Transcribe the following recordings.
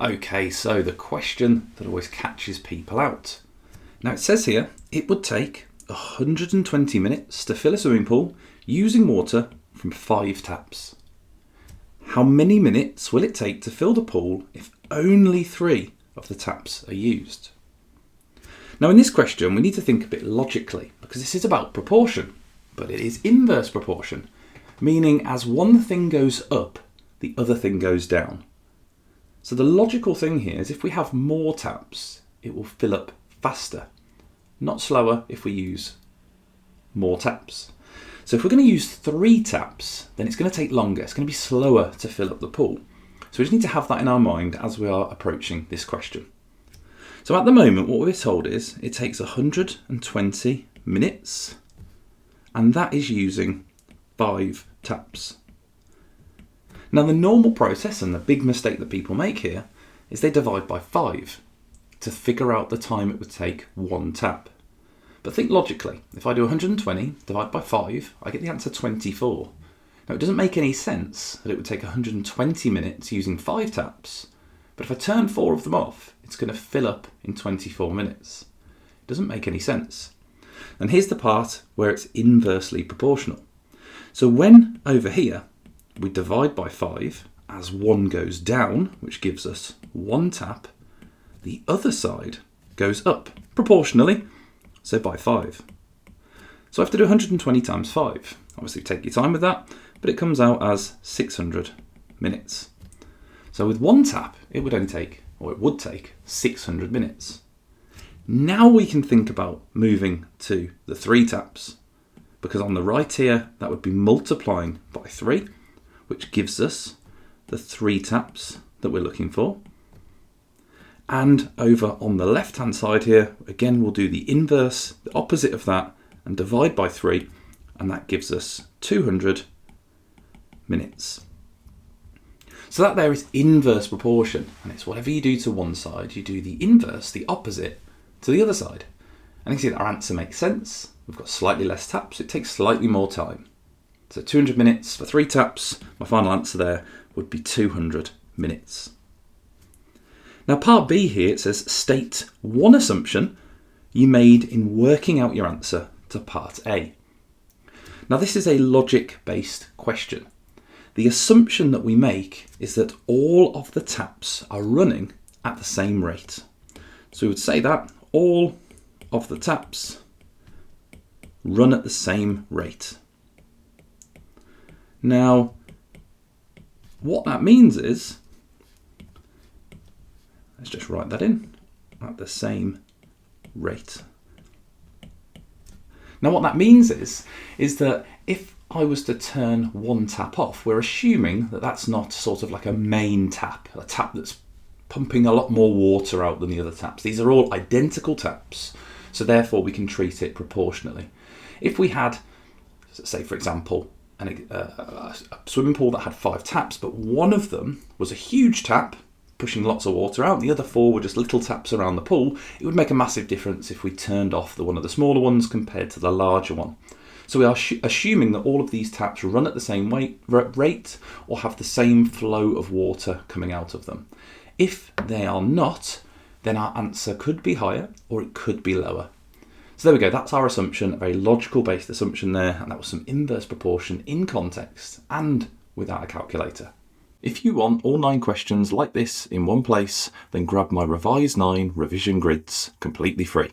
Okay, so the question that always catches people out. Now it says here, it would take 120 minutes to fill a swimming pool using water from 5 taps. How many minutes will it take to fill the pool if only 3 of the taps are used? Now in this question, we need to think a bit logically because this is about proportion, but it is inverse proportion, meaning as one thing goes up, the other thing goes down. So the logical thing here is if we have more taps, it will fill up faster, not slower if we use more taps. So if we're going to use 3 taps, then it's going to take longer. It's going to be slower to fill up the pool. So we just need to have that in our mind as we are approaching this question. So at the moment, what we're told is it takes 120 minutes, and that is using 5 taps. Now the normal process and the big mistake that people make here is they divide by 5 to figure out the time it would take 1 tap. But think logically, if I do 120 divide by 5, I get the answer 24. Now it doesn't make any sense that it would take 120 minutes using 5 taps, but if I turn 4 of them off, it's going to fill up in 24 minutes. It doesn't make any sense. And here's the part where it's inversely proportional. So when over here, we divide by 5 as 1 goes down, which gives us 1 tap, the other side goes up proportionally, so by 5. So I have to do 120 times 5. Obviously take your time with that, but it comes out as 600 minutes. So with 1 tap, it would take 600 minutes. Now we can think about moving to the 3 taps, because on the right here, that would be multiplying by 3, which gives us the 3 taps that we're looking for. And over on the left-hand side here, again, we'll do the inverse, the opposite of that, and divide by 3, and that gives us 200 minutes. So that there is inverse proportion, and it's whatever you do to one side, you do the inverse, the opposite, to the other side. And you can see that our answer makes sense. We've got slightly less taps, it takes slightly more time. So 200 minutes for 3 taps, my final answer there would be 200 minutes. Now part B here, it says state one assumption you made in working out your answer to part A. Now this is a logic-based question. The assumption that we make is that all of the taps are running at the same rate. So we would say that all of the taps run at the same rate. Now, what that means is, let's just write that in, at the same rate. Now what that means is that if I was to turn 1 tap off, we're assuming that that's not sort of like a main tap, a tap that's pumping a lot more water out than the other taps. These are all identical taps, so therefore we can treat it proportionally. If we had, say for example, a swimming pool that had 5 taps, but one of them was a huge tap pushing lots of water out, the other 4 were just little taps around the pool, it would make a massive difference if we turned off one of the smaller ones compared to the larger one. So we are assuming that all of these taps run at the same rate or have the same flow of water coming out of them. If they are not, then our answer could be higher or it could be lower. So there we go, that's our assumption, a very logical based assumption there, and that was some inverse proportion in context and without a calculator. If you want all 9 questions like this in one place, then grab my REVISE9 revision grids completely free.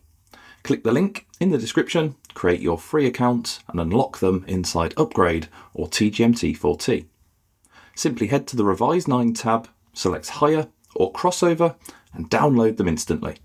Click the link in the description, create your free account and unlock them inside Upgrade or TGMT4T. Simply head to the REVISE9 tab, select Higher or Crossover and download them instantly.